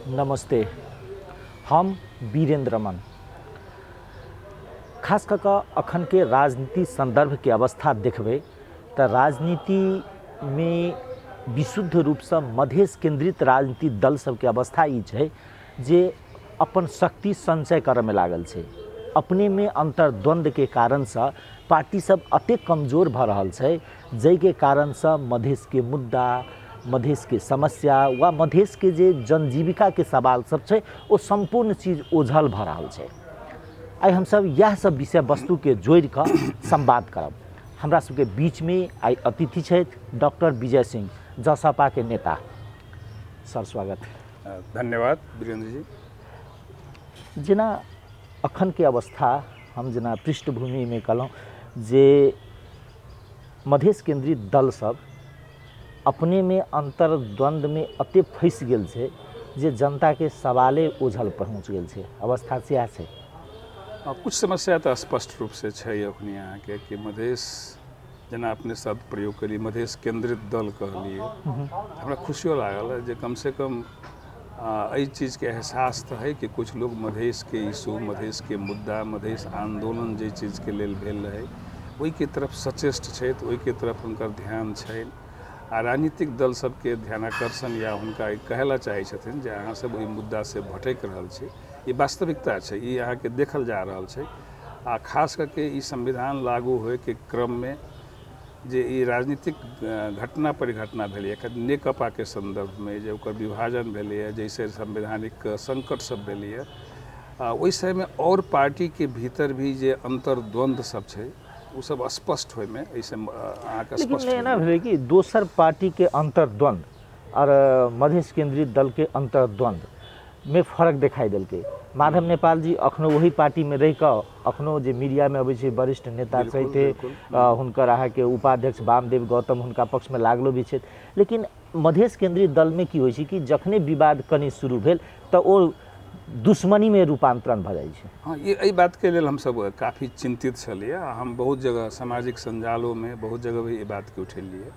नमस्ते। हम वीरेंद्र मन खास कऽ अखन के राजनीति संदर्भ के अवस्था देखबे तो राजनीति में विशुद्ध रूप से मधेश केंद्रित राजनीति दल सब के अवस्था ई छै जे अपन शक्ति संचय करे में लागल छै। अपने में अंतर्द्वंद के कारण से पार्टी सब अते कमजोर भ रहल छै जै के कारण से मधेश के मुद्दा, मधेश के समस्या व मधेश के जे जनजीविका के सवाल सब छै वो संपूर्ण चीज ओझल भ रहल छै। आई हम सब यह सब विषय वस्तु के जोड़ कर संवाद करब। हमरा सबके बीच में आई अतिथि छथि डॉक्टर विजय सिंह, जसपा के नेता। सर स्वागत। धन्यवाद वीरेंद्र जी। जेना अखन के अवस्था हम जेना पृष्ठभूमि में कहलहुँ जे मधेश केंद्रित दल सब अपने में अंतर्द्वंद में अते फंस गेल छै जे जनता के सवाले ओझल पहुँच गेल छै। अवस्था सएह छै। कुछ समस्या तो स्पष्ट रूप से है अखन यहाँ के कि मधेश जना अपने शब्द प्रयोग करी मधेश केंद्रित दल कहलिए हमरा खुशियों लागल है जे कम से कम एहि चीज़ के एहसास तो है कि कुछ लोग मधेश के इशू, मधेश के मुद्दा, मधेश आंदोलन जे चीज़ के लेल भेल रहे ओहि के तरफ सचेष्ट छथि, ओहि के तरफ हुनकर ध्यान छनि। आ राजनीतिक दल सबके ध्यानाकर्षण या हुनका कहला चाहै छथिन जे अहाँ सब ओहि मुद्दा से भटक रहल छी। ये वास्तविकता है, ये यहाँ के देखल जा रहा है। आ खास करके ई संविधान लागू होए के क्रम में जे ई राजनीतिक घटना परिघटना भेलै नेकपा के संदर्भ में जे ओकर विभाजन भेलै जैसे संवैधानिक संकट सब भेलै ओहि समय में और पार्टी के भीतर भी जे अंतर्द्वंद सब छै वो सब स्पष्ट होय में ऐसे अहाँके स्पष्ट एना भेलै कि दोसर पार्टी के अंतर्द्वंद और मधेश केंद्रित दल के अंतर्द्वंद में फर्क दिखाई देलकै। माधव नेपाल जी अखनो वही पार्टी में रह कर अखनो जे मीडिया में अबै छै वरिष्ठ नेता छथि, हुनकर अहाँके उपाध्यक्ष वामदेव गौतम हुनका पक्ष में लागलो भी छै। लेकिन मधेश केंद्रित दल में की होइ छै कि जखने विवाद कनी शुरू भेल तो ओ दुश्मनी में रूपांतरण भ जाइ छै। हाँ, ये एहि बात के लेल हम सब काफ़ी चिंतित छलिए। हम बहुत जगह सामाजिक संजालों में बहुत जगह भी ये बात के उठेलिए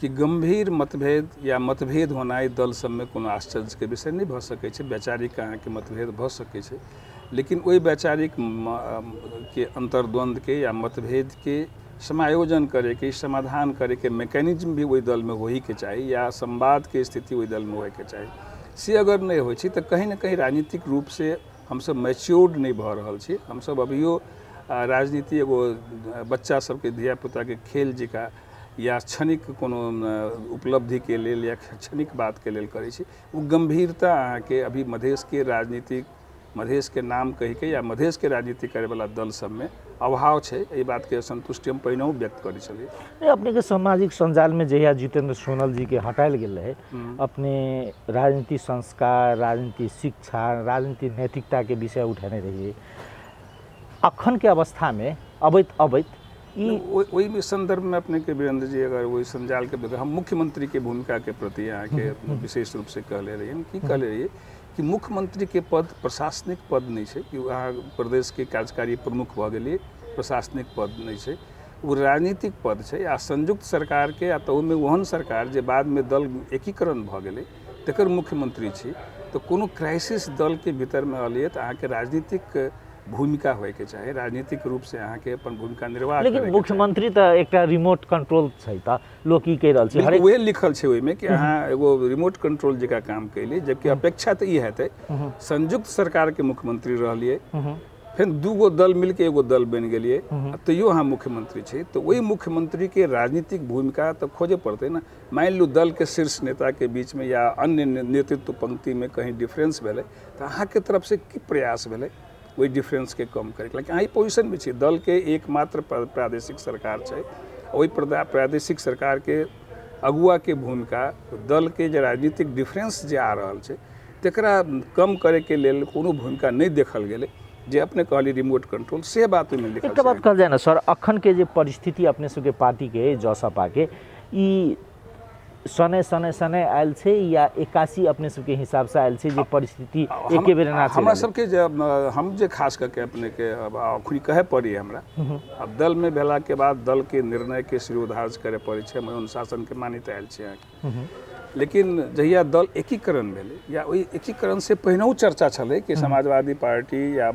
कि गंभीर मतभेद या मतभेद होनाइ दल सब में कोनो आश्चर्य के विषय नहीं भ सकै छै। वैचारिक अहाँ के मतभेद भ सकै छै, लेकिन ओहि वैचारिक के अंतर्द्वंद के या मतभेद के समायोजन करे के, समाधान करे के मैकेनिज्म भी वही दल में होई के चाहिए या संवाद के स्थिति वही दल में होय के चाहिए। से अगर नहीं होइ छै तो कहीं ना कहीं राजनीतिक रूप से हम सब मैच्योर्ड नहीं भ रहल छी। हम सब अभियो राजनीति एगो बच्चा सबके धिया पुता के खेल जिका या क्षणिक कोनो उपलब्धि के लेल या क्षणिक बात के लेल करै छी। वो गंभीरता अहाँ के अभी मधेश के राजनीतिक, मधेश के नाम कही के या मधेश के राजनीति करे वाला दल सब में अभाव छै। एहि बात के संतुष्टि हम पहिने व्यक्त करै छलिए। अपने के सामाजिक संजाल में जहिया जितेंद्र सोनल जी के हटायल गेल रहे, अपने राजनीति संस्कार, राजनीति शिक्षा, राजनीति नैतिकता के विषय उठाने रहिए। अखन के अवस्था में अबैत अबैत वही संदर्भ में अपने के वीरेंद्र जी अगर वही संजाल के हम मुख्यमंत्री के भूमिका के प्रति यहाँ के विशेष रूप से कहले रहिए कि कहले रहिए कि मुख्यमंत्री के पद प्रशासनिक पद नहीं है कि वहाँ प्रदेश के कार्यकारी प्रमुख भ गेलिए, प्रशासनिक पद नहीं है, वो राजनीतिक पद है। आ संयुक्त सरकार के या तो में ओहन सरकार जे बाद में दल एकीकरण भ गेलै तकर मुख्यमंत्री छी तो कोनो क्राइसिस दल के भीतर में अलिए तो अहाँ के राजनीतिक भूमिका होय के चाहे, राजनीतिक रूप से अहाँ के अपन भूमिका निर्वाह करे। लेकिन मुख्यमंत्री तो एकटा रिमोट कंट्रोल छै त लोग की कह रहल छै हर वे लिखल छै ओय में कि अहाँ एगो रिमोट कंट्रोल जका काम कैली, जबकि अपेक्षा तो ई हेतै संयुक्त सरकार के मुख्यमंत्री रहलिए, फिर दूगो दल मिलके एगो दल बन गेलिए तैयो अहाँ मुख्यमंत्री छै तो वही मुख्यमंत्री के राजनीतिक भूमिका तो खोजे पड़ते ना। मान लो दल के शीर्ष नेता के बीच में या अन्य नेतृत्व पंक्ति में कहीं डिफरेंस भेलै तो अहाँ के तरफ से की प्रयास भेलै वही डिफरेंस के कम करे। लेकिन अहाँ पोजिशन में छी, दल के एकमात्र प्रादेशिक सरकार है, वही प्रादेशिक सरकार के अगुआ के भूमिका दल के जो राजनीतिक डिफरेंस जे आ रहा है तकरा कम करे के लेल कोनो भूमिका नहीं देखल गेलै। जे अपने कहली रिमोट कंट्रोल से बात में लिखल। एक बात कहल जाए ना सर, अखन के जे परिस्थिति अपने सबके पार्टी के जसपा के ई सने सने सने आयल छे या 81 अपने सबके हिसाब से आयल छे जे परिस्थिति एके बेर ना छै। हमरा सबके हम जे खास करके अपने के अखनी कहे पड़ी हमरा अब दल में भेला के बाद दल के निर्णय के शिरोधार्य करे पड़े छै, अनुशासन के मान्यता आयल छै। लेकिन जहिया दल एकीकरण भेलै या ओहि एकीकरण से पहिनहु चर्चा छलै कि समाजवादी पार्टी या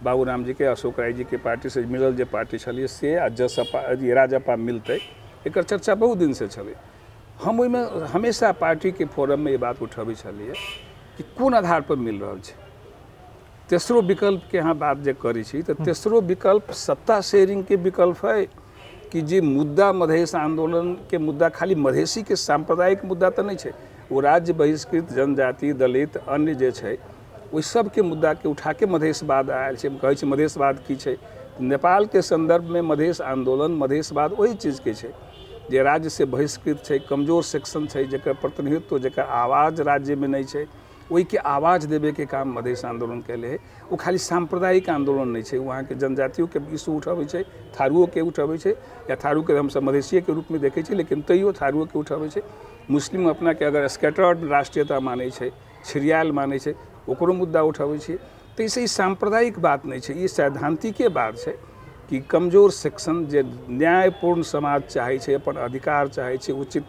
बाबूराम जी के अशोक राय जी के पार्टी से मिलल जे पार्टी छलै से आ जसपा राजपा मिलतै, एकर चर्चा बहुत दिन से छलै। हम ओहिमे हमेशा पार्टी के फोरम में ये बात उठबै छलियै कि कोन आधार पर मिल रहल छै। तेसरो विकल्प के अहाँ बात जे करै छी तऽ तेसरो विकल्प सत्ता शेयरिंग के विकल्प है कि जे मुद्दा मधेश आंदोलन के मुद्दा खाली मधेसी के सांप्रदायिक मुद्दा तो नहीं है, वो राज्य बहिष्कृत जनजाति दलित अन्य जे छै ओहि सबके मुद्दा के उठा के मधेशवाद आयल छै। कहै छै मधेशवाद की छै, नेपाल के संदर्भ में मधेश आंदोलन मधेशवाद वही चीज के छै जे राज्य से बहिष्कृत छै, कमजोर सेक्शन छै, जकर प्रतिनिधित्व जकर आवाज राज्य में नहीं छै, वही के आवाज देवे के काम मधेश आंदोलन कैले है। वो खाली सांप्रदायिक आंदोलन नहीं है, वहाँ के जनजातियों के इशू उठबै छै, थारुओं के उठबै छै, या थारू के हम सब मधेशिये के रूप में देखे छी लेकिन तैयो थारुओं के उठबै छै। मुस्लिम अपना के अगर स्कैटर्ड राष्ट्रीयता मानै छै, छिड़ियाल मानै छै, ओकरो मुद्दा उठबै छै। तो इसे सांप्रदायिक बात नहीं है, ये सैद्धांतिके बात है कि कमजोर सेक्शन जे न्यायपूर्ण समाज चाहे छै, अपन अधिकार चाहे छै, उचित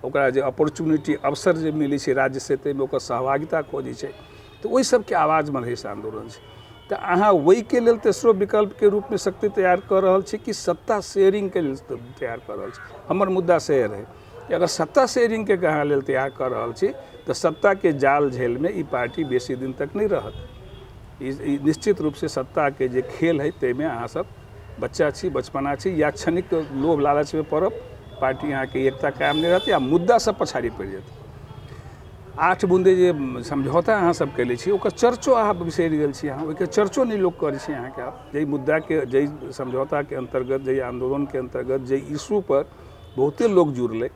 ओकरा जे अपॉर्चुनिटी अवसर जे मिली छै राज्य से तैमे ओकर सहभागिता खोजै छै, तो ओहि सबके आवाज मधेश आंदोलन छै। तो अहाँ वही के लेल तेसरो विकल्प के रूप में शक्ति तैयार कर रहल छी कि सत्ता शेयरिंग के लेल तैयार कर रहल छी। हमर मुद्दा से है कि अगर सत्ता शेयरिंग के कहाँ लेल तैयार कर रहल छी तो सत्ता के जाल झेल में ई पार्टी बेसी दिन तक नहीं रहत। निश्चित रूप से सत्ता के जे खेल है तैमे अहाँ सब बच्चा छी, बचपना छी, या क्षणिक लोभ लालच में पड़ब, पार्टी यहाँ के एकता कायम नहीं रहती, आ मुद्दा सब पछाड़ी पड़ जाते। 8 बूंदे जे समझौता अहाँ सब कैले छी ओकर चर्चो अहाँ बिसरि गेल छी, अहाँ ओहिके चर्चो नहीं लोग करै छी। अहाँ के जै मुद्दा के जै समझौता के अंतर्गत जै आंदोलन के अंतर्गत जै इशू पर बहुते लोग जुड़लै,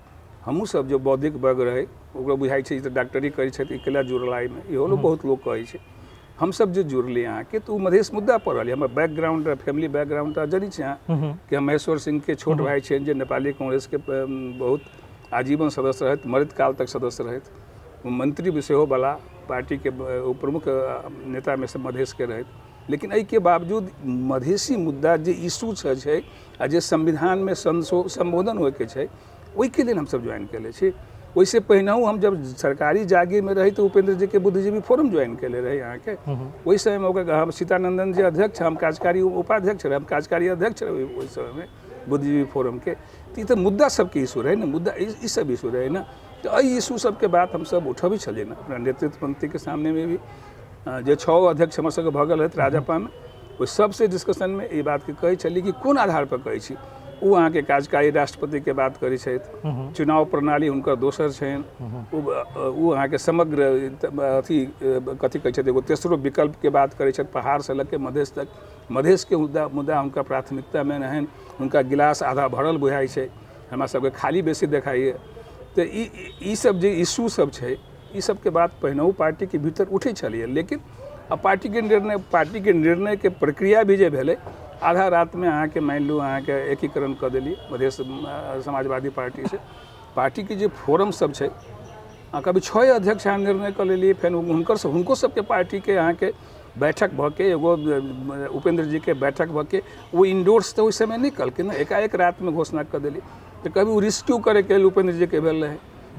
हमहूँ सब जो बौद्धिक वर्ग रहे ओकरा बुझाइ छै तऽ डॉक्टरी करै छै तऽ अकेला जुड़ला एहिमे, इहो लोग बहुत लोग कहै छै। हम सब जो जुड़ली यहाँ के तो मधेश मुद्दा पर रहलियै। हमर बैकग्राउंड फैमिली बैकग्राउंड तो जनी छै अहाँ कि हम महेश्वर सिंह के छोट भाई छै जे नेपाली कांग्रेस के बहुत आजीवन सदस्य रहत, मृत काल तक सदस्य रहत, मंत्री भी सेहो वाला पार्टी के प्रमुख नेता में से मधेश के रहत। लेकिन एहि के बावजूद मधेसी मुद्दा जे इशू छै आ जे संविधान में संबोधन होय के छै ओहि के लेल हम सब ज्वाइन कैले छी। वैसे पहिनहु हम जब सरकारी जागीर में रही तो उपेंद्र जी के बुद्धिजीवी फोरम ज्वाइन कैले रहे यहाँ के। वही समय में ओकर हम सीतानंदन जी अध्यक्ष, हम कार्यकारी उपाध्यक्ष रहे, हम कार्यकारी अध्यक्ष रहे वही समय में बुद्धिजीवी फोरम के। तो ये तो मुद्दा सबके इशू रहे ना, मुद्दा ई सब इशू रहे ना। तो एहि इशू सबके बात हम सब उठबी छलिए ना अपना नेतृत्व पंक्ति के सामने में भी। जे 6 अध्यक्ष हमर सबके भऽ गेल रहत राजपा में, ओहि सबसे डिस्कशन में ये बात के कहै छलिए कि कोन आधार पर कहै छी। वो अहाँ के कार्यकारी राष्ट्रपति के बात करै छथि, चुनाव प्रणाली हुनकर दोसर छनि, वो अहाँ के समग्र अथी कथी कहै छथि एगो तेसरो विकल्प के बात करै छथि, पहाड़ से लग के मधेश तक। मधेश के मुद्दा हुनका प्राथमिकता में रहनि, हुनका गिलास आधा भरल बुझाइ छै, हमरा सबके खाली बेसी देखाइए। तो ई सब जे इशू सब छै ई सब के बात पहिनहु पार्टी के भीतर उठै छलिए, लेकिन अब पार्टी के निर्णय के प्रक्रिया भी जे भेलै आधा रात में अहाँ के मान लू अहाँ के एकीकरण कर देलिए मधेश समाजवादी पार्टी से। पार्टी के जो फोरम सब छै कभी 6 अध्यक्ष अहाँ निर्णय कर लेलिए, फिर हुनको सबके पार्टी के अहाँ के बैठक भऽ के एगो उपेंद्र जी के बैठक भऽ के वो इंडोर्स तो उस समय नहीं कल ना, एकाएक रात में घोषणा कर देली। तो कभी वो रिस्क्यू करे के लिए उपेंद्र जी के भेल रहे,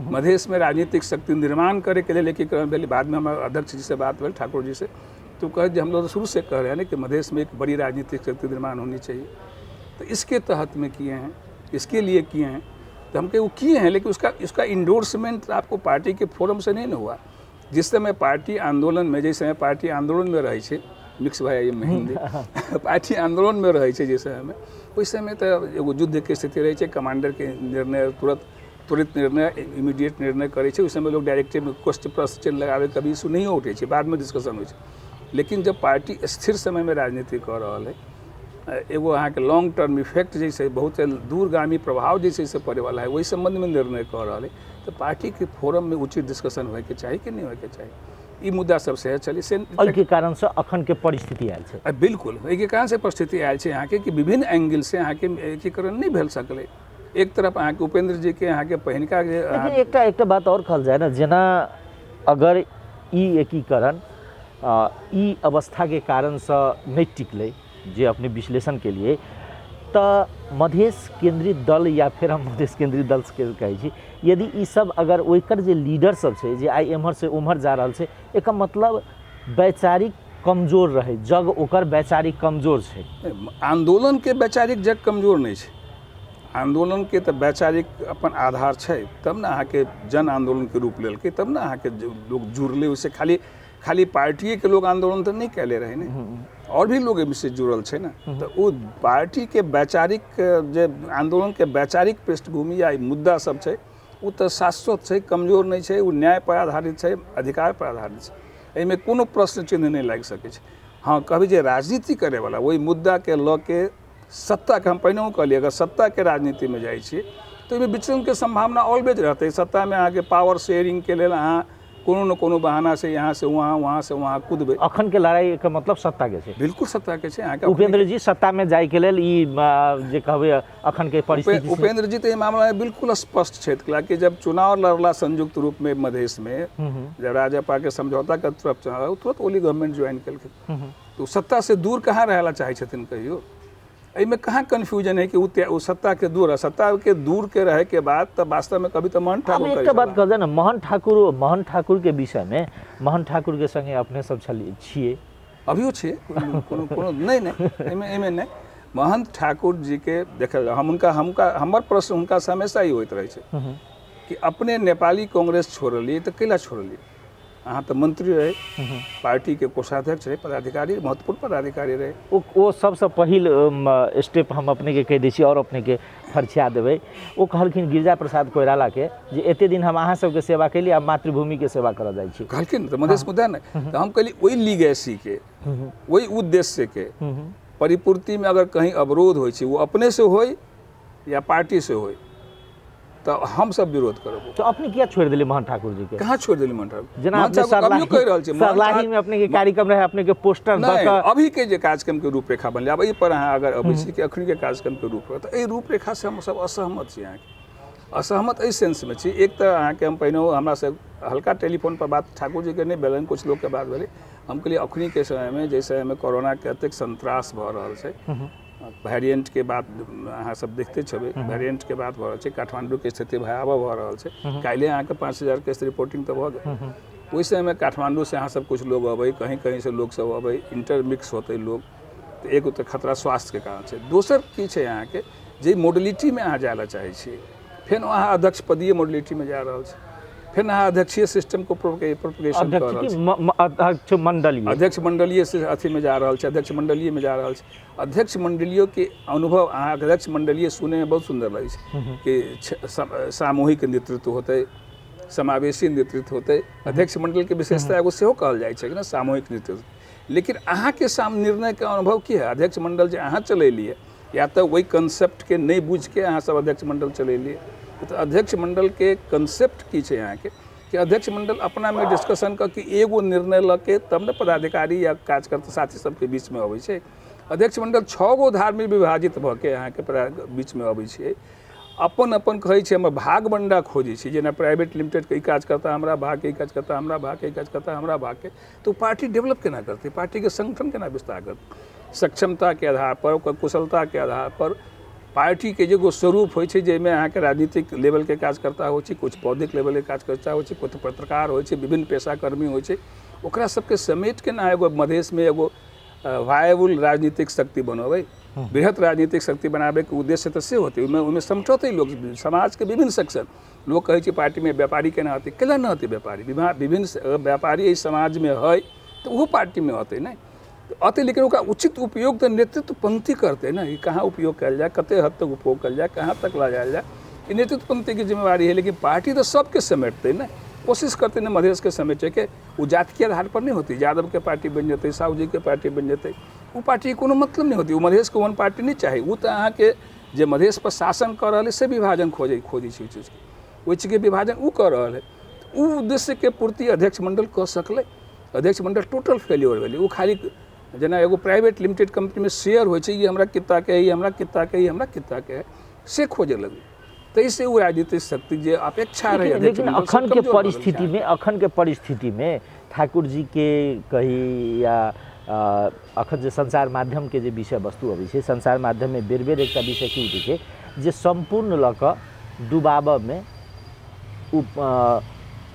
मधेश में राजनीतिक शक्ति निर्माण करे के लिए एकीकरण भेल। बाद में हमारे अध्यक्ष जी से बात भेल, ठाकुर जी से, तो कहे हम लोग शुरू से कह रहे हैं ना कि मधेश में एक बड़ी राजनीतिक शक्ति निर्माण होनी चाहिए। तो इसके तहत में किए हैं, इसके लिए किए हैं। तो हम वो किए हैं, लेकिन उसका इंडोर्समेंट आपको पार्टी के फोरम से नहीं ना हुआ। जिस समय पार्टी आंदोलन में, जैसे समय पार्टी आंदोलन में रहे छे, मिक्स भाई ये हिंदी पार्टी आंदोलन में रहे छे जिस समय में, उस समय तो एगो युद्ध के स्थिति रहे छे, कमांडर के निर्णय त्वरित निर्णय इमीडिएट निर्णय करे छे। उस समय लोग डायरेक्टिव क्वेश्चन लगावे कभी इशू नहीं उठे छे, बाद में डिस्कशन हो छे। लेकिन जब पार्टी स्थिर समय में राजनीति कर रहा है, एगो अहाँ के लॉन्ग टर्म इफेक्ट जैसे बहुत दूरगामी प्रभाव जैसे से पड़े वाला है, वही संबंध में निर्णय कर रहा है, तो पार्टी के फोरम में उचित डिस्कशन होए के चाहिए कि नहीं होए के चाहिए। ई मुद्दा सबसे चली से के कारण से अखन के परिस्थिति आयल छै। बिल्कुल एहि कारण से परिस्थिति आयल छै यहाँ के कि विभिन्न एंगल से यहाँ के एकीकरण नहीं भेल सकले। एक तरफ अहाँ के उपेंद्र जी के यहाँ के पहिनका एक बात और कहल जाए ना, जेना अगर ई एकीकरण ई अवस्था के कारण से नहीं टिकले, जे अपने विश्लेषण के लिए तो मधेश केंद्रित दल या फिर हम मधेश केंद्रित दल के कहै छी, यदि ई सब अगर ओकर जे लीडर सब छै जे आई एम्हर से उम्हर जा रहल छै, एकर मतलब वैचारिक कमजोर रहे, जग ओकर वैचारिक कमजोर छै। आंदोलन के वैचारिक जग कमजोर नहीं छै, आंदोलन के तो वैचारिक अपन आधार छै, तब ना अहाँ के जन आंदोलन के रूप लेलकै, तब ना अहाँ के लोग जुड़ले। उससे खाली खाली पार्टी के लोग आंदोलन तो नहीं कैले रहे ने, और भी लोग एहिमे से जुड़ल छै ना। तो वो पार्टी के वैचारिक जे आंदोलन के वैचारिक पृष्ठभूमि या मुद्दा सब छै, वो तो शाश्वत छै, कमजोर नहीं छै, वो न्याय पर आधारित छै, अधिकार पर आधारित छै। एहिमे कोनो प्रश्न चिन्ह नहीं लागि सकै छै। हाँ, कभी जे राजनीति करे वाला वही मुद्दा के लऽ के सत्ता के, हम पहिने कहलिए अगर सत्ता के राजनीति में जाइ छियै तो एहिमे विचलन के संभावना ऑलवेज रहते। सत्ता में अहाँ के पावर शेयरिंग के लेल अहाँ कोनो न कोनो बहाना से यहाँ से वहाँ से वहाँ कूदबे। अखन के लड़ाई के मतलब सत्ता के छै, बिल्कुल सत्ता के छै। उपेंद्र जी सत्ता में जाय के लेल ई जे कहबै अखन के परिस्थिति उपेंद्र जी तो ये मामला में बिल्कुल स्पष्ट छै कि जब चुनाव लड़ला संयुक्त रूप में मधेश में, जब राजपा के समझौता के तरफ चढ़ा तुरंत ओली गवर्नमेंट ज्वाइन केलकै, तो सत्ता से दूर कहाँ रहला चाहै छथिन कहियो। एहिमे कहाँ कन्फ्यूजन है कि वो सत्ता के दूर है। सत्ता के दूर के रहे के बाद तो वास्तव में कभी तो महन ठाकुर एक बात कहल जाए ना, महन ठाकुर के विषय में, महन ठाकुर के संगे अपने सब छिए, अभियो छिए, कोनो नहीं एहिमे नहीं। महंत ठाकुर जी के देखल हमर प्रश्न हुनका से हमेशा ही होइत रहे छै कि अपने नेपाली कांग्रेस छोड़लिए तो कैला छोड़लिए। अहाँ तो मंत्री रहे, पार्टी के कोषाध्यक्ष रहे, पदाधिकारी, महत्वपूर्ण पदाधिकारी रहे। वो सबसे पहिल स्टेप हम अपने के कह दै छी और अपने के फरछिया देबै। वो कहलखिन गिरिजा प्रसाद कोइराला के जे एते दिन हम अहाँ सबके सेवा कैली, अब मातृभूमि के सेवा करऽ जाइ छी। कहलखिन तो मधेश मुद्दा नहीं, तो हम कहली वही लीगेसी के, वही उद्देश्य के परिपूर्ति में अगर कहीं अवरोध होइ छै, वो अपने से होय या पार्टी से होय, तो हम सब विरोध करब। तो अपने किया छोड़ दिले महन ठाकुर जी के? कहाँ छोड़ दिले महन ठाकुर? जना अपने सरलाही में अपने के कार्यक्रम रहे, अपने के पोस्टर नहीं, अभी के जे कार्यक्रम के रूपरेखा बनले, अब ई पर अहाँ अगर अबै छी कि अखनी के कार्यक्रम के रूपरेखा, तो एहि रूपरेखा से हम सब असहमत छी। अहाँ के असहमत एहि सेंस में छी, एक तो अहाँ के हम पहिने हमरा से हल्का टेलीफोन पर बात ठाकुर जी के नहीं भेलन, कुछ लोग के बात भेलै। हम कहलिए अखनी के समय में जैसे समय में कोरोना के अतेक संत्रास भऽ रहल छै, वेरिएंट के बात अहाँ सब देखते छबे, वेरिएंट के बात भऽ रहल छै, काठमांडू के स्थिति भयावह भऽ रहल छै। काल्हि अहाँ के 5000 केस रिपोर्टिंग तो भऽ गेल। ओहि समय में काठमांडू से अहाँ सब कुछ लोग अबै, कहीं से लोग सब अबै, इंटरमिक्स होते लोग, तो एगो तो खतरा स्वास्थ्य के कारण छै। दोसर की छै अहाँ के जे मॉडलिटी में अहाँ जाय ला चाहै छी, फिर अहाँ अध्यक्ष पदीय मॉडलिटी में जा रहल छै, फिर अहाँ अध्यक्षीय सिस्टम को प्रोपगेशन कर रहल छै, अध्यक्ष मंडलीय से अथी में जा रहल छै, अध्यक्ष मंडलीय में जा रहल छै। अध्यक्ष मंडलियों के अनुभव अहाँ अध्यक्ष मंडलीय सुने में बहुत सुंदर लगे छै कि सामूहिक नेतृत्व होते, समावेशी नेतृत्व होते। अध्यक्ष मंडल के विशेषता एगो सेहो कहल जाइ छै कि ना सामूहिक नेतृत्व। लेकिन अहाँ के निर्णय के अनुभव की है? अध्यक्ष मंडल जे अहाँ चलेलिए, या तो वही कंसेप्ट के नहीं बुझ के अहाँ सब अध्यक्ष मंडल चलेलिए, तो अध्यक्ष मंडल के कंसेप्ट की छै यहाँ के कि अध्यक्ष मंडल अपना में डिस्कशन कर कि एगो निर्णय ल के तब ने पदाधिकारी या कार्यकर्ता साथी सबके बीच में अबै छै। अध्यक्ष मंडल 6 गो धार में विभाजित भऽ के यहाँ के बीच में अबै छै, अपन अपन कहै छै हम भाग बंडा खोजै छी, जेना प्राइवेट लिमिटेड के काज करता हमरा भाग के, काज करता हमरा भाग के, काज करता हमरा भाग के, तो पार्टी डेवलप केना करते, पार्टी के संगठन केना विस्तार करते? सक्षमता के आधार पर, ओकर कुशलता के आधार पर पार्टी के जो स्वरूप होइ छै, जाहिमे अहाँके राजनीतिक लेवल के कार्यकर्ता होइ छै, कुछ बौद्धिक लेवल के कार्यकर्ता होइ छै, कुछ पत्रकार होइ छै, विभिन्न पेशाकर्मी होइ छै, ओकरा सबके समेट के ना एगो मधेश में एगो वायबल राजनीतिक शक्ति बनबै, बृहत राजनीतिक शक्ति बनाबे के उद्देश्य तो से होते। उनमें समझौते लोग, समाज के विभिन्न सेक्शन लोग कहै छै पार्टी में व्यापारी केना होते, केना न होते व्यापारी, विभिन्न व्यापारी इस समाज में है तो वो पार्टी में होते नहीं अते, लेकिन ओकरा उचित उपयोग तो नेतृत्व पंक्ति करते ना, कि कहाँ उपयोग कल जाए, कते हद तक उपयोग कल जाए, कहाँ तक ला जाया जाए, ये नेतृत्व पंक्ति की जिम्मेवारी है। लेकिन पार्टी तो सबके समेटते ना, कोशिश करते ना मधेश के समेटे के, वो जाति के आधार पर नहीं होती। यादव के पार्टी बन जाते, साहू जी के पार्टी बन जाते, वो पार्टी के कोनो मतलब नहीं होती। वो मधेश को वन पार्टी नहीं चाहिए, वो तो अहाँ के जे मधेश पर शासन कर रहा है से विभाजन खोजी चीज के, वो चीज के विभाजन वो कर रहा है। वो उद्देश्य के पूर्ति अध्यक्ष मंडल कर सकले। अध्यक्ष मंडल टोटल फेल्योर भेलै। वो खाली जेना एगो प्राइवेट लिमिटेड कंपनी में शेयर हो, ये हमरा कितना के, ये हमरा कितना के, ये हमरा कितना के है, से खोजे लगे। तो इससे वो राजनीतिक शक्ति जे अपेक्षा रहे, लेकिन अखन के परिस्थिति में ठाकुर जी के कही या अखन जे संचार माध्यम के जे विषय वस्तु अबै छै संचार माध्यम में बेर बेर एकटा विषय की उठै छै जे संपूर्ण लऽ कऽ डुबाबऽ में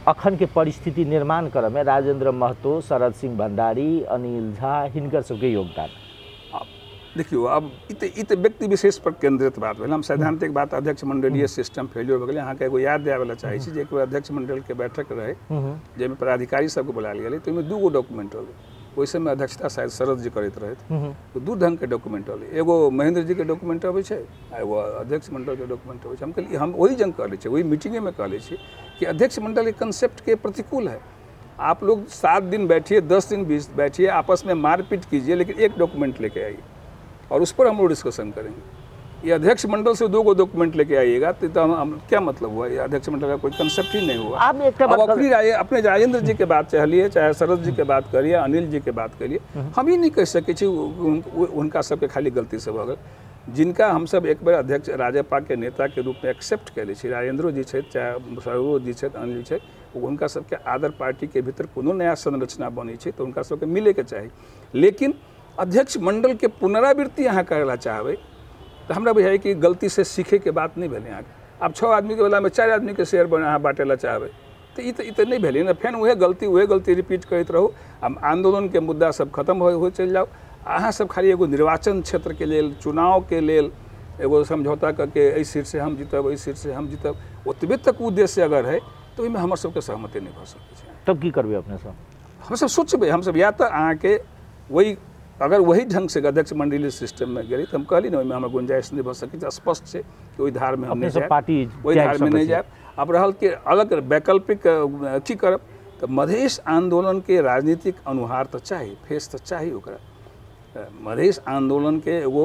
अखन के परिस्थिति निर्माण करऽ में राजेंद्र महतो, शरद सिंह भंडारी, अनिल झा हिनकर सबके योगदान। देखियो अब इत व्यक्ति विशेष पर केंद्रित बात भेल। हम सैद्धांतिक बात अध्यक्ष मंडलीय सिस्टम फेल्योर भऽ गेलै। अहाँके एगो याद दियावे ला चाहै छी जे एक बेर अध्यक्ष मंडल के बैठक रहे जाहिमे पदाधिकारी सबके बुलायल गेलै तो ओहिमे 2 गो डॉक्यूमेंट रहलै। ओहि समय अध्यक्षता शायद शरद जी करैत रहथि तो 2 ढंग के डॉक्यूमेंट रहलै। एगो महेंद्र जी के डॉक्यूमेंट अबै छै आ एगो अध्यक्ष मंडल के डॉक्यूमेंट अबै छै। हम कहलिए हम वही जंग कहले छी, वही मीटिंगे में कहले छी कि अध्यक्ष मंडल के कंसेप्ट के प्रतिकूल है। आप लोग 7 दिन बैठिए, 10 दिन बैठिए, आपस में मारपीट कीजिए, लेकिन एक डॉक्यूमेंट लेके आइए और उस पर हम लोग डिस्कशन करेंगे। ये अध्यक्ष मंडल से 2 गो डॉक्यूमेंट लेके आइएगा तो हम क्या मतलब हुआ? ये अध्यक्ष मंडल का कोई कंसेप्ट ही नहीं हुआ। अब अपने राजेंद्र जी के बात चलिए, चाहे शरद जी के बात करिए, अनिल जी के बात करिए, हम ही नहीं कह सके छी उनका सबके खाली गलती से भऽ गेल। जिनका हम सब एक बार अध्यक्ष राजपा के नेता के रूप में एक्सेप्ट कले छी, राजेंद्रो जी छथि, चाहे सरोज जी छथि, अनिल छथि, उनका सबके आदर पार्टी के भीतर कोनो नया संरचना बनै छै तो उनका सबके मिले के चाही। लेकिन अध्यक्ष मंडल के पुनरावृत्ति अहाँ करेला चाहबै तो हमरा बुझाइ कि गलती से सीखे के बात नहीं भेलै। अहाँके आब 6 आदमी के वाला में 4 आदमी के शेयर अहाँ बांटेला चाहबै तो ई तो नहीं भेलै ना। फेन वह गलती रिपीट करैत रहू। हम आंदोलन के मुद्दा सब खत्म हो चलि जाओ। अहाँ सब खाली एगो निर्वाचन क्षेत्र के लेल, चुनाव के लेल एगो समझौता करके एहि सीट से हम जीतब, एहि सीट से हम जीतब, ओतबे तक उद्देश्य अगर है तो ओहिमे हमर सबके सहमति नहीं भऽ सकै छै। तब की करबै अपने सब? हम सब सोचबै, हम सब या तो अहाँके वही अगर वही ढंग से अध्यक्ष मंडलीय सिस्टम में गेली तो हम कहली ना, ओहिमे हमर गुंजाइश नहीं भऽ सकै छै। स्पष्ट छै कि ओहि धार में हम नहीं जाएब, ओहि धार में नहीं जाएब। अब रहल कि अलग वैकल्पिक की करब तो मधेश आंदोलन के राजनीतिक अनुहार तो चाहिए, फेस तो चाहिए। ओकरा मधेश आंदोलन के एगो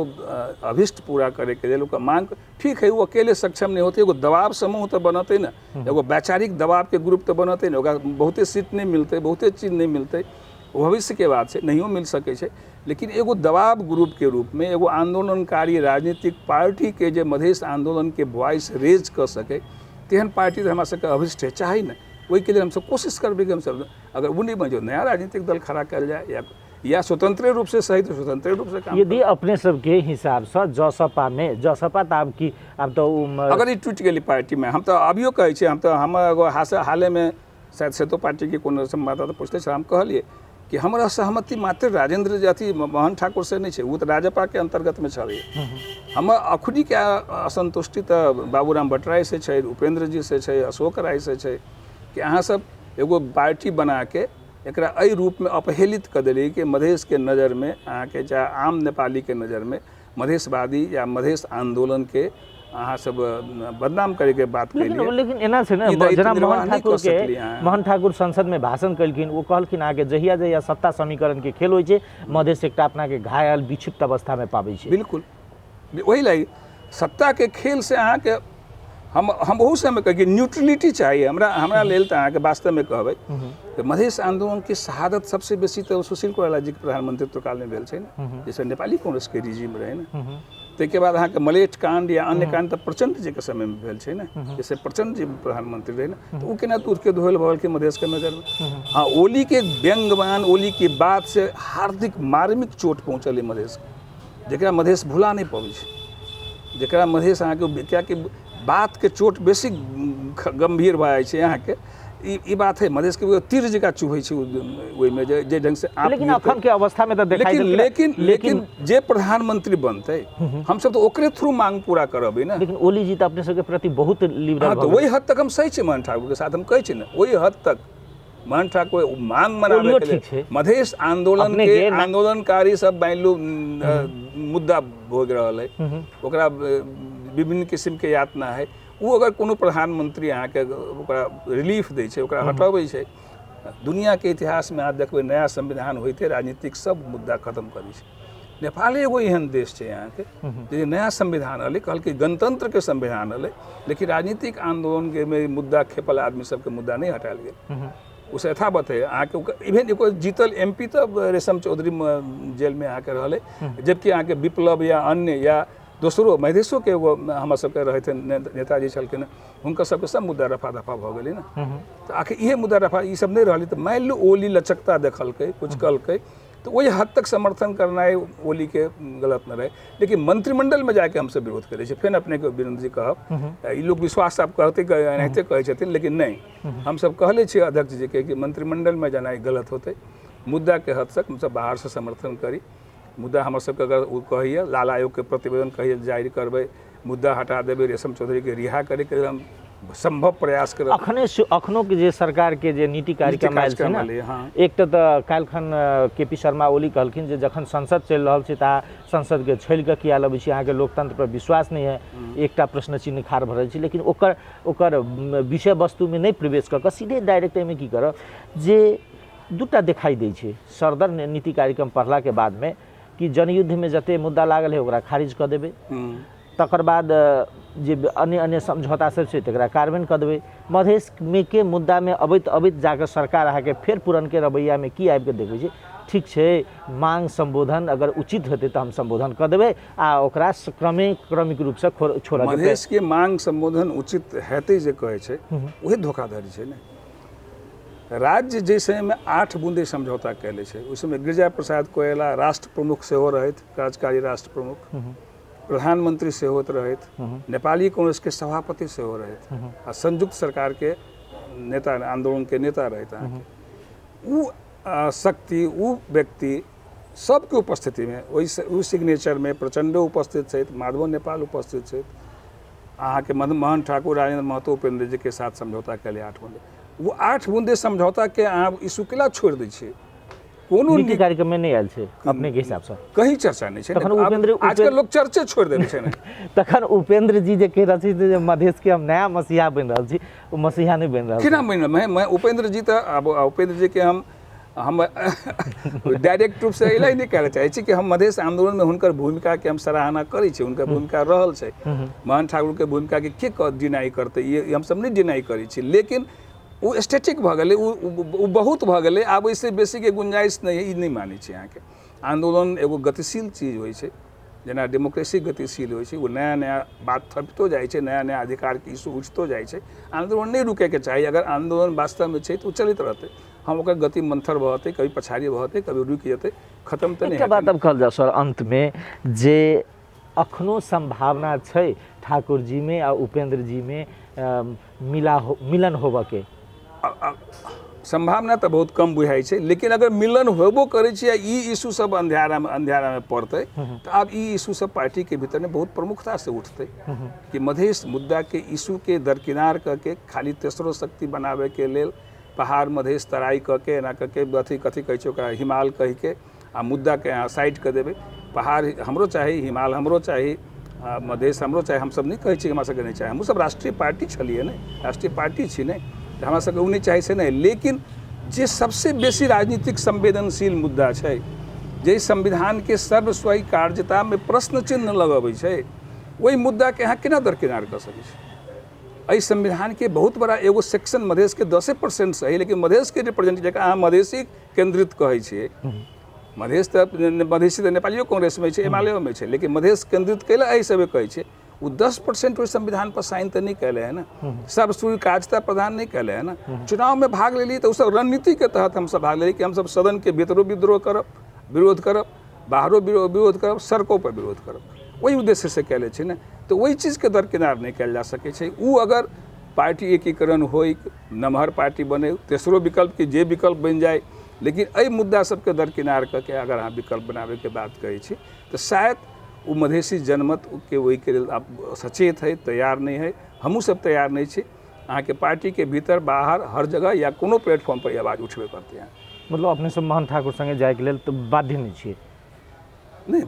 अभिष्ट पूरा करे के लिए मांग ठीक है, वो अकेले सक्षम नहीं होते। एगो दबाव समूह तो बनते ना, एगो वैचारिक दबाव के ग्रुप तो बनते ना। ओकरा बहुते सीट नहीं मिलते, बहुते चीज नहीं मिलते, भविष्य के बाद से नहीं मिल सके छै। लेकिन एगो दबाव ग्रुप के रूप में एगो आंदोलनकारी राजनीतिक पार्टी के जे मधेश आंदोलन के वॉइस रेज कर सके तेहन पार्टी तो हमरा सबके अभिष्ट है, चाही ना। वही के लिए हम सब कोशिश करबै कि हम सब अगर वो नहीं बने नया राजनीतिक दल खड़ा कल जाए या स्वतंत्र रूप से सही तो स्वतंत्र रूप से काम। यदि अपने सबके हिसाब से जसपा में जसपा तो अब तो अगर ये टूट गई पार्टी में, हम तो अभियो कहे छे, हम एगो हाले में शायद सेतो पार्टी के कोनो संवाददाता पूछते छे, हम कहलिए कि हमारा सहमति मात्र राजेंद्र जाति मोहन ठाकुर से नहीं है, वो तो राजपा के अंतर्गत में चलिए। हम अखुदी के असंतुष्टि तो बाबूराम भट्टराय से है, उपेंद्र जी से है, अशोक राय से है कि अहाँ सब एगो पार्टी बना के एकरा एहि रूप में अपहेलित कर दिली कि मधेश के नज़र में अहाँ के चाहे आम नेपाली के नज़र में मधेशवादी या मधेश आंदोलन के अहाँ सब बदनाम करे के बात कहिए। लेकिन एना छै ना, जेना मोहन ठाकुर संसद में भाषण कलखिन, वो कहलखिन आगे जहिया जहिया सत्ता समीकरण के खेल होइ छै मधेश एकटा अपना के घायल विक्षिप्त अवस्था में पाबै छै। बिल्कुल वही लगी सत्ता के खेल से अहाँ के हम बहुत समय कह न्यूट्रलिटी चाहिए। हमरा लेल तो अहाँ के वास्तव में कहबै तो मधेश आंदोलन की शहादत सबसे बेसी तो सुशील कोइराला जी के प्रधानमंत्रित्व काल में भेल छै ना, जैसे नेपाली कांग्रेस के रिजीम रहे ना। ताहिके बाद अहाँ के मलेच्छ कांड या अन्य कांड तो प्रचंड जी के समय में भेल छै ना, जैसे प्रचंड जी प्रधानमंत्री रहे ना, तो वो केना दूर के धोल भल के मधेश के नजर में। हाँ, ओली के व्यंग्यवान, ओली की बात से हार्दिक मार्मिक चोट पहुँचल है मधेश, जरा मधेश भुला नहीं पाबै छै, जरा मधेश अहाँ के क्या कि बात के चोट बेसी गंभीर भऽ जाइ छै। अहाँ के ई बात है मधेश के तीर जगह चुभै छै ओहिमे जे ढंग से आप। लेकिन अखन के अवस्था में तो देखाई लेकिन जे प्रधानमंत्री बनते हम सब तो ओकरे थ्रू मांग पूरा करबै ना। लेकिन ओली जी तो अपने सबके प्रति बहुत लिबरल, तो वही हद तक हम सही छै मोहन ठाकुर के साथ, हम कहै छी ना वही हद तक मोहन ठाकुर मांग मनाबे के लिए मधेश आंदोलन के आंदोलनकारी सब मानलू मुद्दा भोग रहल है, ओकरा विभिन्न किस्म के यातना है। वो अगर कोनो प्रधानमंत्री अहाँ के रिलीफ दै छै, ओकरा हटाबै छै, दुनिया के इतिहास में अहाँ देखबै नया संविधान होइते राजनीतिक सब मुद्दा खत्म करै छै। नेपाल एगो एहन देश छै अहाँ के जे नया संविधान अलै, कहलकै गणतंत्र के संविधान अलै, लेकिन राजनीतिक आंदोलन के में मुद्दा खेपल आदमी सबके मुद्दा नहीं हटायल गेल। उस यथावत है अहाँ के इवेन एगो जीतल एमपी तो रेशम चौधरी जेल में अहाँ के रहले, जबकि अहाँ के विप्लव या अन्य या दोसरो मधेशो के एगो हमर सबके रहे थे नेताजी छलखिन, हुनकर सबके सब मुद्दा रफा दफा भऽ गेलै ना। तो आखिर इहे मुद्दा रफा ई सब नहीं रहलै तो मान लू ओली लचकता देखलकै, कुछ कहलकै, तो वही हद तक समर्थन करना है ओली के गलत न रहे। लेकिन मंत्रिमंडल में जाके हमसे विरोध करे फिर अपने को वीरेंद्र जी कहब ये लोग विश्वास आप कहते एनाहिते कहै छथिन, लेकिन नहीं हम सब कहले छियै अध्यक्ष जी के कि मंत्रिमंडल में जाना गलत होते। मुद्दा के हद तक हमसब बाहर से समर्थन करी। मुद्दा हमर सबके अगर कहिए लाल आयोग के प्रतिवेदन कहिए जारी करबै, मुद्दा हटा देबै, रेशम चौधरी के रिहा करे के हम संभव प्रयास करब। अखनो के जे सरकार के जे नीति कार्यक्रम आयल छै ना, एक तऽ काल्हिखन केपी शर्मा ओली कहलखिन जे जखन संसद चलि रहल छै ता संसद के छोड़ि कऽ किया लबै छी, अहाँके लोकतंत्र पर विश्वास नहीं है, एकटा प्रश्न चिन्ह खाड़ भऽ रहल छै। लेकिन ओकर विषय वस्तु में नहीं प्रवेश कऽ सीधे डायरेक्ट एहिमे की करब जे दूटा दिखाई दै छै सरदर नीति कार्यक्रम पढ़ला के बाद में कि जनयुद्ध में जते मुद्दा लागल है ओकरा खारिज कऽ देबै, तकर बाद जे अन्य समझौता सब छै तकरा कार्यान्वयन कऽ देबै। मधेश में के मुद्दा में अबैत जाकर सरकार अहाँके फेर पुरनके रवैया में की आबि कऽ देखै छै, ठीक छै मांग संबोधन अगर उचित हेतै तऽ हम संबोधन कऽ देबै आ ओकरा क्रमिक रूप से छोड़ऽ देबै। मधेश के मांग संबोधन उचित हेतै जे कहै छै वही धोखाधड़ी छै ने। राज्य जैसे में 8 बूंदे समझौता कैले छै, उसमें गिरिजा प्रसाद कोयला राष्ट्र प्रमुख सेहो रहथि, कार्यकारी राष्ट्र प्रमुख, प्रधानमंत्री सेहो रहथि, नेपाली कांग्रेस के सभापति सेहो रहथि आ संयुक्त सरकार के नेता आंदोलन के नेता रहथि। उ शक्ति उ व्यक्ति सबके उपस्थिति में ओहि सिग्नेचर में प्रचंडो उपस्थित छथि, माधव नेपाल उपस्थित छथि, अहाँके महन ठाकुर, राजेंद्र महतो, उपेंद्र जी के साथ समझौता कैले 8 बूंदे। वो 8 बूंदे समझौता के अहाँ इशू केला छोड़ दै छियै, कोनो नीति कार्यक्रम में नहीं आयल छै अपने के हिसाब से, कहीं चर्चा नहीं छै। आजकल लोग चर्चे छोड़ देने छै ने। तखन उपेंद्र जी जे कह रहल छी जे मधेश के हम नया मसीहा बनि रहल छी, वो मसीहा नहीं बनि रहल केना बनि रहल? मैं उपेंद्र जी तो अब उपेंद्र जी के हम डायरेक्ट रूप से एलै नहीं कहले चाहे छी कि हम मधेश आंदोलन में हुनकर भूमिका के हम सराहना करै छी, हुनकर भूमिका रहल छै। महन ठाकुर के भूमिका के डिनाई करते, ये हम सब नहीं डिनाई करै छी, लेकिन वो स्टैटिक भऽ गेलै, वो बहुत भऽ गेलै, आब ओहिसे बेसी के गुंजाइश नहीं है, ई नहीं मानै छी। अहाँके आंदोलन एगो गतिशील चीज होइ छै, जेना डेमोक्रेसी गतिशील होइ छै, वो नया नया बात थपितो जाइ छै, नया नया अधिकार के इशू उठतो जाइ छै। आंदोलन नहीं रुके के चाही, अगर आंदोलन वास्तव में छै तो वो चलित रहतै। हम ओकर गति मंथर भऽ कभी पछाड़ी भऽ कभी रुकि जेतै, खत्म तऽ नहीं। बात अब कहल जाओ सर अंत में जे अखनो संभावना छै ठाकुर जी में आ उपेंद्र जी में मिलन होबऽ के संभावना तो बहुत कम बुझाई छै, लेकिन अगर मिलन होबो करे छै ई इशू सब अंधियारा में पड़ते तो आब ई इशू सब पार्टी के भीतर में बहुत प्रमुखता से उठते कि मधेश मुद्दा के इशू के दरकिनार करके खाली तेसरो शक्ति बनावे के लेल पहाड़ मधेश तराई करके एना करके कथी कहै छै ओकरा हिमाल कहि के आ मुद्दा के अहाँ साइड कर देबै। पहाड़ हमरो चाही, हिमाल हमरो चाही, मधेश हमरो चाही, हम सब नहीं कहै छी हमरा सबके नहीं चाही, हमहूँ सब राष्ट्रीय पार्टी छलिए ने, राष्ट्रीय पार्टी छी ने, हमरा सबके उ नहीं चाही से नहीं। लेकिन जे सबसे बेसी राजनीतिक संवेदनशील मुद्दा छै, जे संविधान के सर्वस्वीकार्यता में प्रश्न चिन्ह लगबै छै, वही मुद्दा के अहाँ केना दरकिनार कर सकै छी? एहि संविधान के बहुत बड़ा एगो सेक्शन मधेश के 10% सही, लेकिन मधेश के रिप्रेजेंट जकरा अहाँ मधेशी केंद्रित कहै छियै, मधेश तऽ मधेशी तऽ नेपालियो कांग्रेस में छै, एमालेओ में छै, लेकिन मधेश केंद्रित कैला एहि सबे कहै छै। वो 10% ओहि संविधान पर साइन तो नहीं कैले है ना, सब स्वीकार्यता प्रदान नहीं कैले है ना। चुनाव में भाग ले ली तो सब रणनीति के तहत हम सब भाग ले ली कि हम सब सदन के भीतरो विद्रोह करब, विरोध करब, बाहरो विरोध करब, सड़कों पर विरोध करब, वही उद्देश्य से कैले छै ना। तो वही चीज के दरकिनार नहीं कैल जा सके छै। उ अगर पार्टी एकीकरण होई, नमहर पार्टी बने, तेसरो विकल्प की जे विकल्प बन जाए, लेकिन एहि मुद्दा सबके दरकिनार करके अगर अहाँ विकल्प बनावे के बात कहै छी तो शायद वो मधेसी जनमत के वही के लिए आप सचेत है, तैयार नहीं है, हमहूँ सब तैयार नहीं छी। अहाँ के पार्टी के भीतर बाहर हर जगह या कोनो प्लेटफॉर्म पर आवाज उठबे करते हैं। मतलब अपने सब महन ठाकुर संगे जाए के लेल तो बाध्य नहीं छियै? नहीं,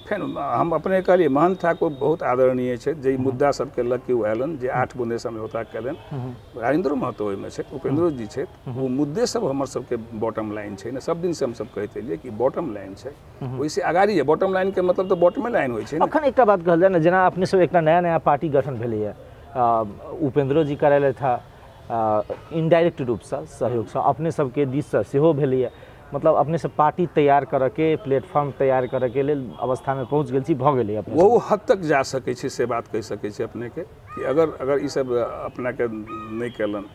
फिर हम अपने कहलिए महन ठाकुर बहुत आदरणीय छै, जे मुद्दा सबके लग के एलन, जे 8 बूंदे समझौता कैलन, राजेंद्र महतो ओहिमे छै, उपेंद्र जी छै, वो मुद्दे सब हमर सबके बॉटम लाइन छै ने। सब दिन से हम सब कहते लिए कि बॉटम लाइन छै, ओहिसे अगाड़ी है। बॉटम लाइन के मतलब तो बॉटमे लाइन होइ छै ने। अखन एकटा बात कहल जाए ना, जेना अपने सब एकटा नया पार्टी गठन भेलैए, उपेंद्रो जी करैले था इनडायरेक्ट रूप से सहयोग से, अपने सबके दिस से सेहो भेलैए, मतलब अपने से पार्टी तैयार करके, प्लेटफॉर्म तैयार करके लेल अवस्था में पहुँच गेल छी, भऽ गेलै अपने वो हद तक जा सकै छै, से बात कहि सकै छी अपने के कि अगर ई सब अपना के नहीं कैलन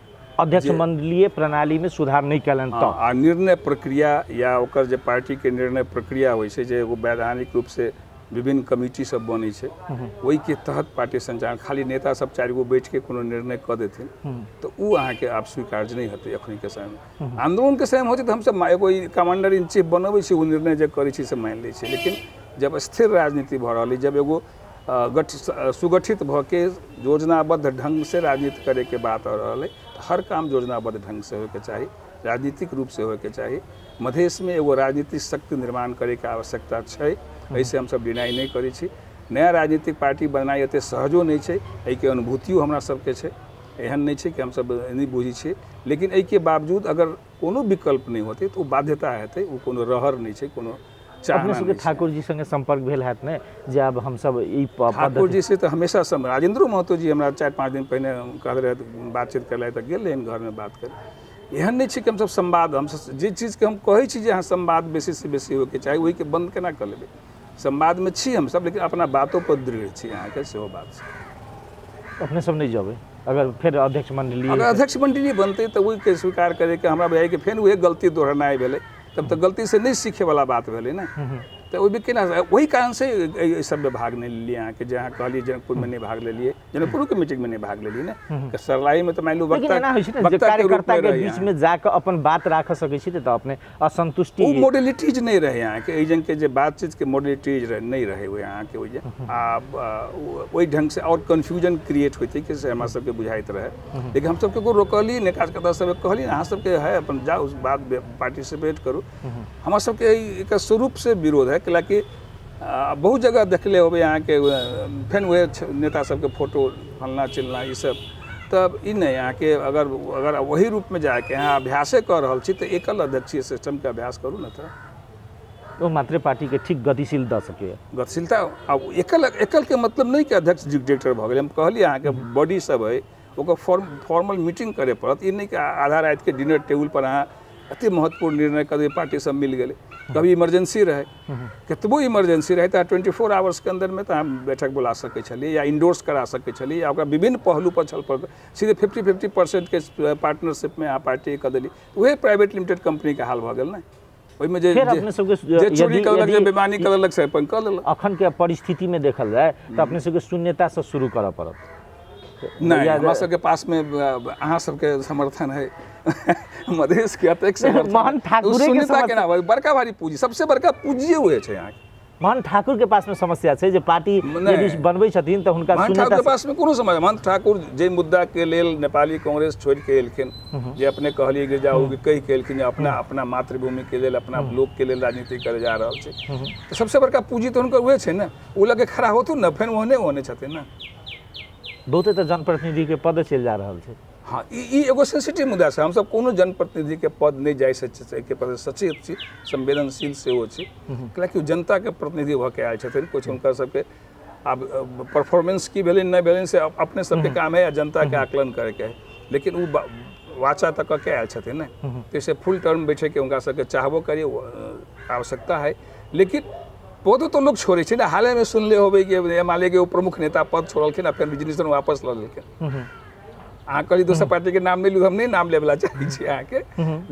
अध्यक्ष मंडलीय प्रणाली में सुधार नहीं कलन तो आ निर्णय प्रक्रिया या ओकर जे पार्टी के निर्णय प्रक्रिया होइ छै जे एगो वैधानिक रूप से विभिन्न कमिटी सब बनै छै ओहि के तहत पार्टी संचालन खाली नेता सब 4 गो बैठ के कोनो निर्णय क देथिन तो उ अहाँ के आप स्वीकार्य नहीं होते अखनी के समय में आंदोलन के समय में होते तो हम सब एगो कमांडर इन चीफ बनबै छी उ निर्णय जे करै छी से मान लै छी लेकिन जब स्थिर राजनीति भ रहल जब एगो सुगठित भ के योजनाबद्ध ढंग से राजनीति करे के बात आ रहल हर काम योजनाबद्ध ढंग से होके चाहिए राजनीतिक रूप से होके चाहिए मधेश में एगो राजनीतिक शक्ति निर्माण करे के आवश्यकता छै ऐसे हम सब डिनाई नहीं करै छी नया राजनीतिक पार्टी बनाई एते सहजो नहीं छै एहि के अनुभूतियो हमरा सबके छै एहन नहीं छै कि हम सब नहीं बुझी छी लेकिन एहि के बावजूद अगर कोनो विकल्प नहीं होते तो बाध्यता हेतै उ कोनो रहर नहीं छै कोनो अपने सबके ठाकुर जी संगे संपर्क भेल हैत ने जे अब हम सब ई ठाकुर जी से तो हमेशा राजेंद्र महतो जी हमरा 4-5 दिन पहले कहले रहे बातचीत करले त गेल रहे घर में बात कर एहन नहीं छै कि हम सब संवाद हम सब जे चीज के हम कहै छी जे अहाँ संवाद बेसी से बेसी होके चाही ओहि के बंद केना कर लेबै संवाद में छी हम सब लेकिन अपना बातों पर दृढ़ छी अहाँ के सेहो बात छै अपने सब नहीं जबै अगर फिर अध्यक्ष मंडली अगर अध्यक्ष मंडली बनते तो वही के स्वीकार करे कि हमरा भाई के फिर वही गलती दोहरानाई भेलै तब तो गलती से नहीं सीखे वाला बात भेलै ना तो वही केना वही कारण से सब में भाग नहीं लिए अहाँ के जहाँ कहलिए जनकपुर में नहीं भाग ले लिए जनकपुर के मीटिंग में नहीं भाग ले लिए ना सरलाई में तो मान लो कार्यकर्ता के बीच में जाकर अपन बात राख सकै छी तो अपने असंतुष्टि वो मॉडलिटीज नहीं रहे यहाँ के एजन के जे बातचीत के मॉडलिटीज नहीं रहे हुए यहाँ के वही ढंग से और कन्फ्यूजन क्रिएट होती कि से हमरा सबके बुझाइत रहे लेकिन हम सबके को रोकली ने कार्यकर्ता सब कहली अहाँ सबके है अपन जाओ उस बात पार्टिसिपेट करू हमरा सबके एक स्वरूप से विरोध है कि बहुत जगह देखले होबे यहाँ के फिर वे नेता सबके फोटो फलना चिलना ये सब तब इ नहीं यहाँ के अगर वही रूप में जाके यहाँ अभ्यासे कर रहा छी तो एकल अध्यक्षीय सिस्टम के अभ्यास करू ना तो मात्र पार्टी के ठीक गतिशील द सके गतिशीलता अब एकल के मतलब नहीं कि अध्यक्ष डिक्टेटर भ गेल हम कहली यहाँ के बॉडी सब है ओकर फॉर्मल मीटिंग करे पड़त ई नहीं कि आधा रात के डिनर टेबल पर अहाँ अति महत्वपूर्ण निर्णय कभी पार्टी सब मिल गए कभी इमरजेंसी रहे कतबो इमरजेंसी रहे तो 24 आवर्स के अंदर में तो हम बैठक बुला सके छलिए या इंडोर्स करा सके छलिए या विभिन्न पहलू पर छल पड़ सीधे 50% के पार्टनरशिप में यहाँ पार्टी कर दिली वही प्राइवेट लिमिटेड कंपनी के हाल भ गेल ना ओहिमे जे चोरी करलक जे बेमानी करलक से अपन कर लेलक अखन के परिस्थिति में देखल जाए तो अपने सबके शून्यता से शुरू करऽ पड़त नहीं हमरा सबके पास में अहाँ सबके समर्थन है मधेश के अतेक समर्थन महान ठाकुर के केना बड़का भारी पूंजी सबसे बड़का पूंजिए हुए छै यहाँ महान ठाकुर के पास में समस्या छै जे पार्टी यदि बनबै छथिन त हुनका शून्यता के पास में कोनो समस्या महंत ठाकुर जे मुद्दा के लेल नेपाली कांग्रेस छोड़ के एलखिन जे अपने कहलिए कि जाओ कहि के एलखिन अपना मातृभूमि के लेल अपना लोक के लेल राजनीति करे जा रहल छै तो सबसे बड़का पूंजी तो हुनकर उहे छै ना उ लगे खड़ा होतु ना फेन ओहने छथिन ना बहुते तो जनप्रतिनिधि के पद चल जा रहल छै हाँ ई एगो सेंसिटिव मुद्दा छै हम सब कोनो जनप्रतिनिधि के पद नहीं जाय सकै के पद सचेत छी संवेदनशील सेहो छी कियाकि जनता के प्रतिनिधि भ के आयल छथिन कुछ हुनकर सबके अब परफॉर्मेंस की भेलै नहीं भेलै से अपने सबके काम है या जनता के आकलन करे के है लेकिन उ वाचा तक के आयल छथिन ना जैसे फुल टर्म बैठे के उनका सबके चाहबो करिए आवश्यकता है लेकिन पदो तो लोग छोड़े छै ना हाल में सुनले होबे कि एमएलए के प्रमुख नेता पद छोड़लखिन फिर रिजिग्नेशन वापस ल लेलखिन अहाँ कही दोसर पार्टी के नाम नहीं लू हम नहीं नाम लेवला चाहै छी अहाँ के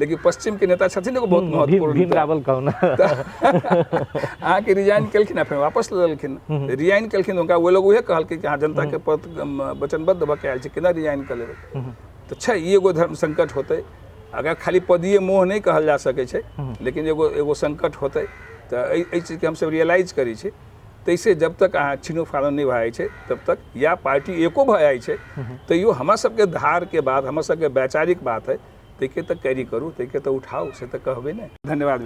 लेकिन पश्चिम के नेता छथिन एगो बहुत महत्वपूर्ण भीम रावल कहना अहाँ के रिजाइन केलखिन फिर वापस ल लेलखिन रिजाइन केलखिन उनका वो लोग उहे कहल कि अहाँ जनता के पद वचनबद्ध भ के आयल छी केना रिजाइन कर लेबै तो छै ई एगो धर्म संकट होतै अगर खाली पदीय मोह नहीं कहल जा सकै छै लेकिन एगो संकट होतै तो एहि चीज के हम सब रियलाइज करी छी तैसे जब तक अहाँ छीनो फाड़न नहीं भए छै तब तक या पार्टी एको भए छै तैयो हमरा सबके धार के बात हमरा सबके वैचारिक बात है तैके तक कैरी करू तैके तो उठाओ से तो कहबे नहीं धन्यवाद।